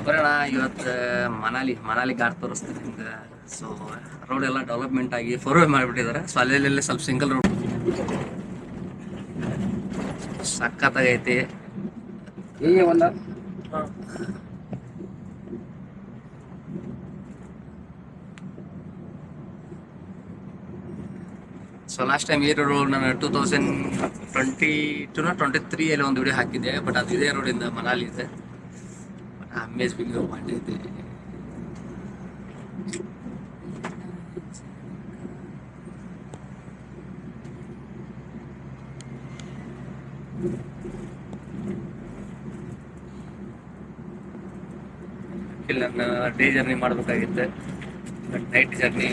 ಬರೋಣ ಇವತ್ತು ಮನಾಲಿ ಘಾಟ್ ತೋರಿಸ್ತೀನಿ ನಿಮ್ಗೆ. ಸೊ ರೋಡ್ ಎಲ್ಲ ಡೆವಲಪ್ಮೆಂಟ್ ಆಗಿ ಫೋರ್ ವೇ ಮಾಡಿಬಿಟ್ಟಿದ್ದಾರೆ. ಸೊ ಅಲ್ಲೆಲ್ಲ ಸ್ವಲ್ಪ ಸಿಂಗಲ್ ರೋಡ್ ಸಖತ್ತಾಗೈತಿ. ಹೀಗೆ ಒಂದ ಸೊ ಲಾಸ್ಟ್ ಟೈಮ್ ಈ ರೋಡ್ ನಾನು 2022-23 ಒಂದು ವಿಡಿಯೋ ಹಾಕಿದ್ದೆ. ಬಟ್ ಅದು ಇದೇ ರೋಡಿಂದ ಮನಾಲಿ ಇದೆ. ಬಟ್ ಅಮೇಜಿಂಗ್ ಪಾಯಿಂಟ್ ಐತಿ. ಇಲ್ಲ ನಾನು ಡೇ ಜರ್ನಿ ಮಾಡ್ಬೇಕಾಗಿತ್ತು, ಬಟ್ ನೈಟ್ ಜರ್ನಿ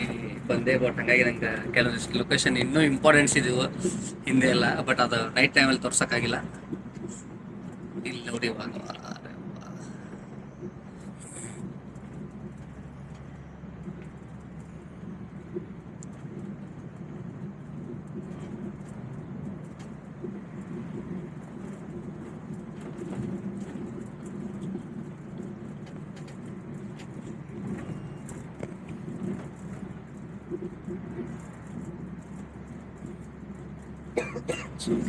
ಬಂದೆ. ಬಟ್ ಹಂಗಾಗಿ ನಂಗೆ ಕೆಲವೊಂದಿಷ್ಟು ಲೊಕೇಶನ್ ಇನ್ನೂ ಇಂಪಾರ್ಟೆನ್ಸ್ ಇದೀವು ಹಿಂದೆ ಎಲ್ಲ, ಬಟ್ ಅದು ನೈಟ್ ಟೈಮಲ್ಲಿ ತೋರ್ಸೋಕ್ಕಾಗಿಲ್ಲ. ಇಲ್ಲಿ ನೋಡಿ ಇವಾಗ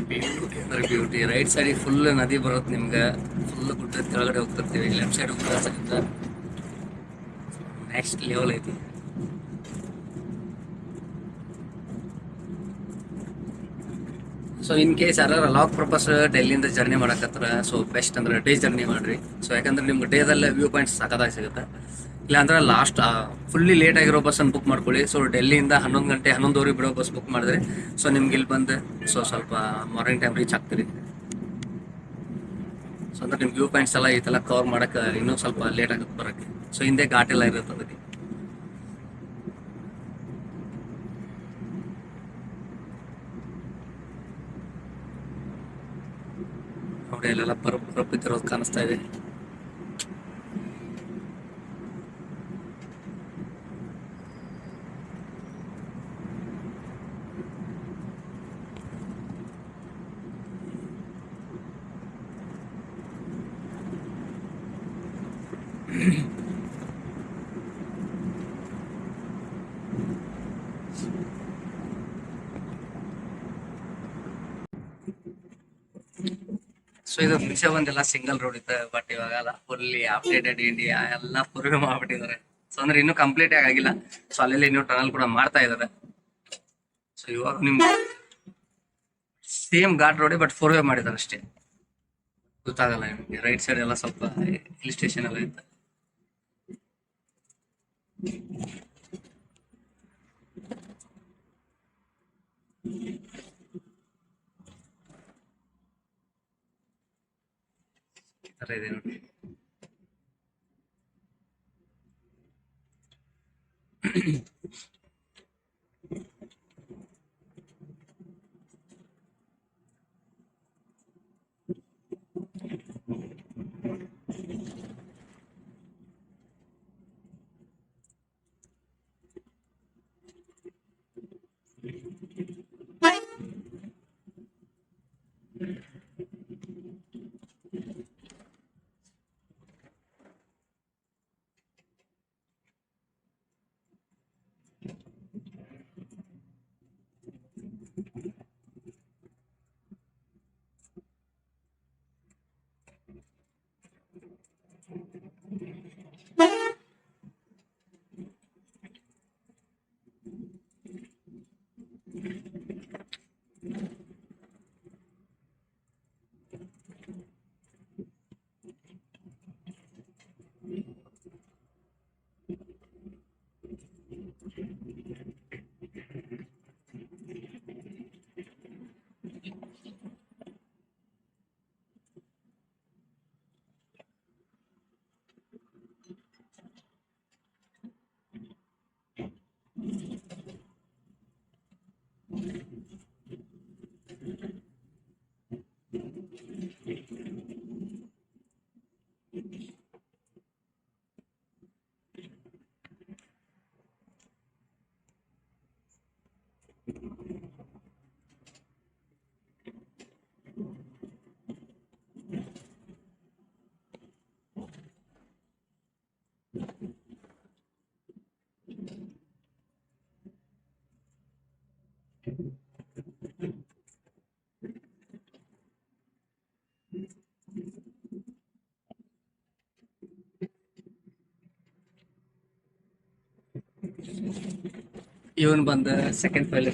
ಬ್ಯೂಟಿ ಅಂದ್ರೆ ಬ್ಯೂಟಿ. ರೈಟ್ ಸೈಡಿಗೆ ಫುಲ್ ನದಿ ಬರುತ್ತೆ ನಿಮ್ಗೆ, ಫುಲ್ ಗುಡ್ಡ ಕೆಳಗಡೆ ಹೋಗ್ತಿರ್ತೀವಿ. ಲೆಫ್ಟ್ ಸೈಡ್ ಹೋಗ್ತಾ ನೆಕ್ಸ್ಟ್ ಲೆವೆಲ್ ಐತಿ. ಸೊ ಇನ್ ಕೇಸ್ ಯಾರು ಲಾಗ್ ಪರ್ಪಸ್ ಡೆಲ್ಲಿಯಿಂದ ಜರ್ನಿ ಮಾಡಕತ್ತಾರ, ಸೊ ಬೆಸ್ಟ್ ಅಂದ್ರೆ ಡೇ ಜರ್ನಿ ಮಾಡ್ರಿ. ಸೊ ಯಾಕಂದ್ರೆ ನಿಮ್ಗೆ ಡೇದಲ್ಲೇ ವ್ಯೂ ಪಾಯಿಂಟ್ಸ್ ಸಖತ್ತಾಗಿ ಸಿಗುತ್ತೆ. ಇಲ್ಲಾಂದ್ರೆ ಲಾಸ್ಟ್ ಫುಲ್ಲಿ ಲೇಟ್ ಆಗಿರೋ ಬಸ್ಸನ್ನು ಬುಕ್ ಮಾಡ್ಕೊಳ್ಳಿ. ಸೊ ಡೆಲ್ಲಿಯಿಂದ 11 ಗಂಟೆ 11:00 ಬಿಡೋ ಬಸ್ ಬುಕ್ ಮಾಡಿದ್ರೆ ಸೊ ನಿಮ್ಗೆ ಇಲ್ಲಿ ಬಂದು ಸೊ ಸ್ವಲ್ಪ ಮಾರ್ನಿಂಗ್ ಟೈಮ್ ರೀಚ್ ಆಗ್ತೀರಿ. ಸೊ ಅಂದ್ರೆ ನಿಮ್ಗೆ ವ್ಯೂ ಪಾಯಿಂಟ್ಸ್ ಎಲ್ಲ ಇದೆಲ್ಲ ಕವರ್ ಮಾಡಕ್ಕೆ ಇನ್ನೂ ಸ್ವಲ್ಪ ಲೇಟ್ ಆಗುತ್ತೆ ಬರೋಕ್ಕೆ. ಸೊ ಹಿಂದೆ ಘಾಟ್ ಎಲ್ಲ ಇರುತ್ತೆ ಅದಕ್ಕೆ. ನೋಡಿ ಅಲ್ಲೆಲ್ಲ ಬರಪ್ ಬಿದ್ದಿರೋದು ಕಾಣಿಸ್ತಾ ಇದೆ. ಸೊ ಇದು ಮುಂಚೆ ಒಂದೆಲ್ಲ ಸಿಂಗಲ್ ರೋಡ್ ಇತ್ತು, ಬಟ್ ಇವಾಗಲ್ಲ ಫುಲ್ಲಿ ಅಪ್ಡೇಟೆಡ್ ಇಂಡಿಯಾ ಎಲ್ಲ ಫುಲ್ ಮಾಡ್ಬಿಟ್ಟಿದ್ದಾರೆ. ಸೊ ಅಂದ್ರೆ ಇನ್ನೂ ಕಂಪ್ಲೀಟ್ ಆಗಿಲ್ಲ. ಸೊ ಅಲ್ಲೆಲ್ಲ ಇನ್ನೂ ಟನಲ್ ಕೂಡ ಮಾಡ್ತಾ ಇದ್ದಾರೆ. ಸೊ ಇವಾಗ ನಿಮ್ಗೆ same ghat road but four way ಮಾಡಿದ್ದಾರೆ ಅಷ್ಟೇ. ಗೊತ್ತಾಗಲ್ಲ ನಿಮ್ಗೆ. ರೈಟ್ ಸೈಡ್ ಎಲ್ಲ ಸ್ವಲ್ಪ ಹಿಲ್ ಸ್ಟೇಷನ್ ಎಲ್ಲ ಇತ್ತು. ಈ ತರ ಇದೆ ನೋಡಿ. ಇವನ್ ಬಂದ ಸೆಕೆಂಡ್ ಫೈಲ್.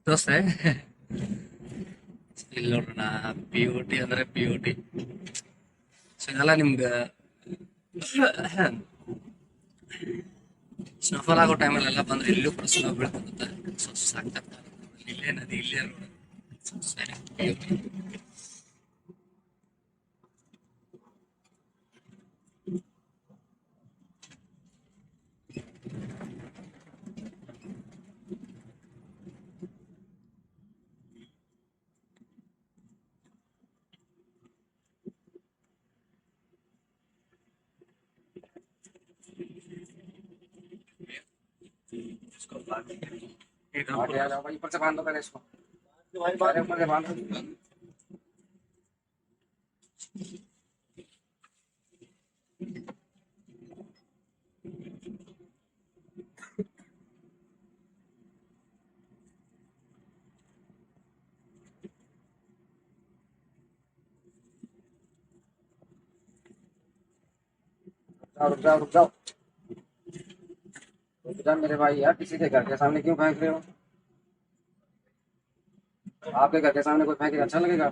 ದೋಸ್ತೆ ಇಲ್ಲಿ ನೋಡ್ರಣ, ಪಿ ಯು ಟಿ ಅಂದ್ರೆ ಪಿ ಯು ಟಿ. ಸೊ ಇದೆಲ್ಲ ನಿಮ್ಗೆ ಸ್ನೋಫಾಲ್ ಆಗೋ ಟೈಮಲ್ಲೆಲ್ಲ ಬಂದ್ರೆ ಇಲ್ಲೂ ಕೂಡ ಸ್ನೋ ಬೀಳ್ತಿರುತ್ತೆ. ಸೊ ಸಾಕ್ತಾ ಇಲ್ಲೇ ನದಿ, ಇಲ್ಲೇ ರೋಡ್. ಸರಿ, PUT. आगे आ जाओ भाई, ऊपर से बांध दो पहले इसको। अरे ऊपर से बांध दो। रुक जाओ रुक जाओ रुक जाओ मेरे भाई यार, किसी के घर के सामने क्यों फेंक रहे हो? आपके घर के सामने कोई फेंके अच्छा लगेगा?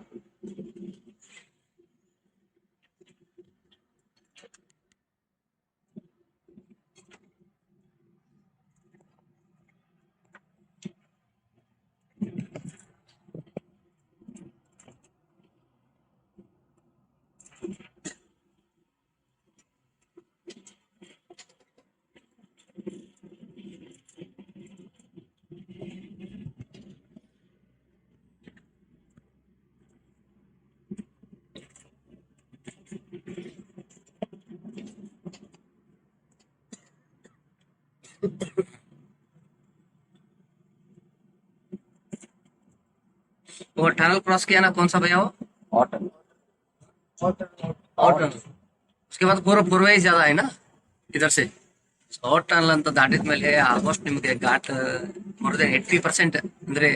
वो टनल क्रॉस किया ना, कौन सा भैया वो? और और टनल, उसके बाद पूरा पूर्व ही ज्यादा है ना इधर से. ಔಟ್ ಟನಲ್ ಅಂತ ದಾಟಿದ ಮೇಲೆ ಆಲ್ಮೋಸ್ಟ್ ನಿಮಗೆ ಘಾಟ್ ಮೋರ್ ದೆನ್ 80% ಅಂದ್ರೆ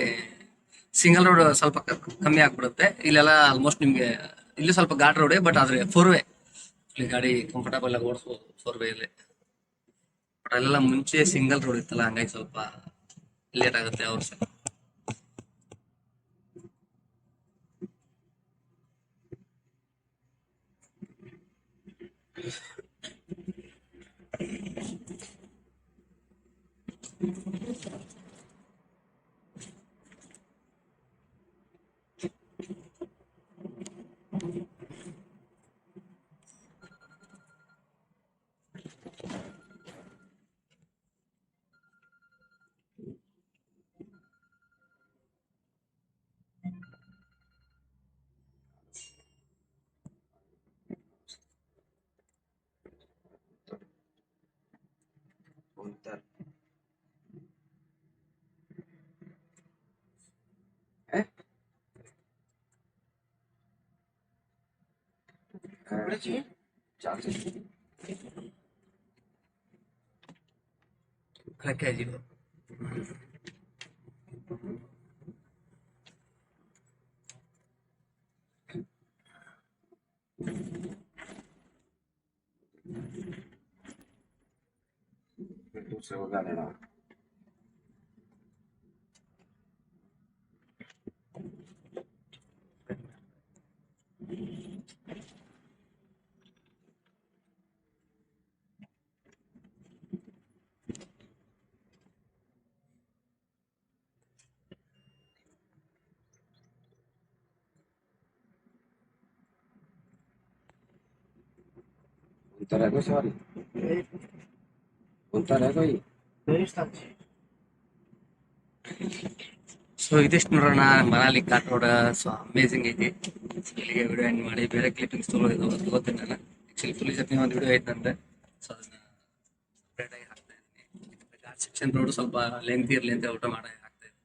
ಸಿಂಗಲ್ ರೋಡ್ ಸ್ವಲ್ಪ ಕಮ್ಮಿ ಆಗ್ಬಿಡುತ್ತೆ. ಇಲ್ಲೆಲ್ಲ ಆಲ್ಮೋಸ್ಟ್ ನಿಮ್ಗೆ ಇಲ್ಲಿ ಸ್ವಲ್ಪ ಘಾಟ್ ರೋಡ್, ಬಟ್ ಆದ್ರೆ 4 ವೇ ಇಲ್ಲಿ ಗಾಡಿ ಕಂಫರ್ಟಬಲ್ ಆಗಿ ಓಡಿಸ್ಬೋದು 4 ವೇ ಅಲ್ಲಿ. ಬಟ್ ಅಲ್ಲೆಲ್ಲ ಮುಂಚೆ ಸಿಂಗಲ್ ರೋಡ್ ಇತ್ತಲ್ಲ, ಹಂಗಾಗಿ ಸ್ವಲ್ಪ ಲೇಟ್ ಆಗುತ್ತೆ ಅವ್ರ ಸೈಡ್. उधर है चार्जेस क्या जी वो? दूसरे को क्या लेना? उधर है कोई सवाल? उधर है कोई? ಸೊ ಇದಿಷ್ಟು ನೋಡೋಣ Manali ghat road. So amazing ಐತಿ. So, ಇಲ್ಲಿಗೆ ವಿಡಿಯೋ ಎಂಡ್ ಮಾಡಿ ಬೇರೆ ಕ್ಲಿಪ್ಪಿಂಗ್ಸ್ ತಗೋತೀನಿ ನಾನು. ಆಕ್ಚುಲಿ ಫುಲ್ ಜೊತೆ ಒಂದು ವಿಡಿಯೋ ಐತೆ ನಂದು. ಸೊ ಅದನ್ನ ಸಪ್ರೇಟ್ ಆಗಿ ಹಾಕ್ತಾ ಇದ್ದೀನಿ. ಘಾಟ್ ಸೆಕ್ಷನ್ ರೋಡ್ ಸ್ವಲ್ಪ ಲೆಂತ್ ಇರ್ಲಿ ಅಂತ ಊಟ ಮಾಡಿ ಹಾಕ್ತಾ ಇದ್ದೀನಿ.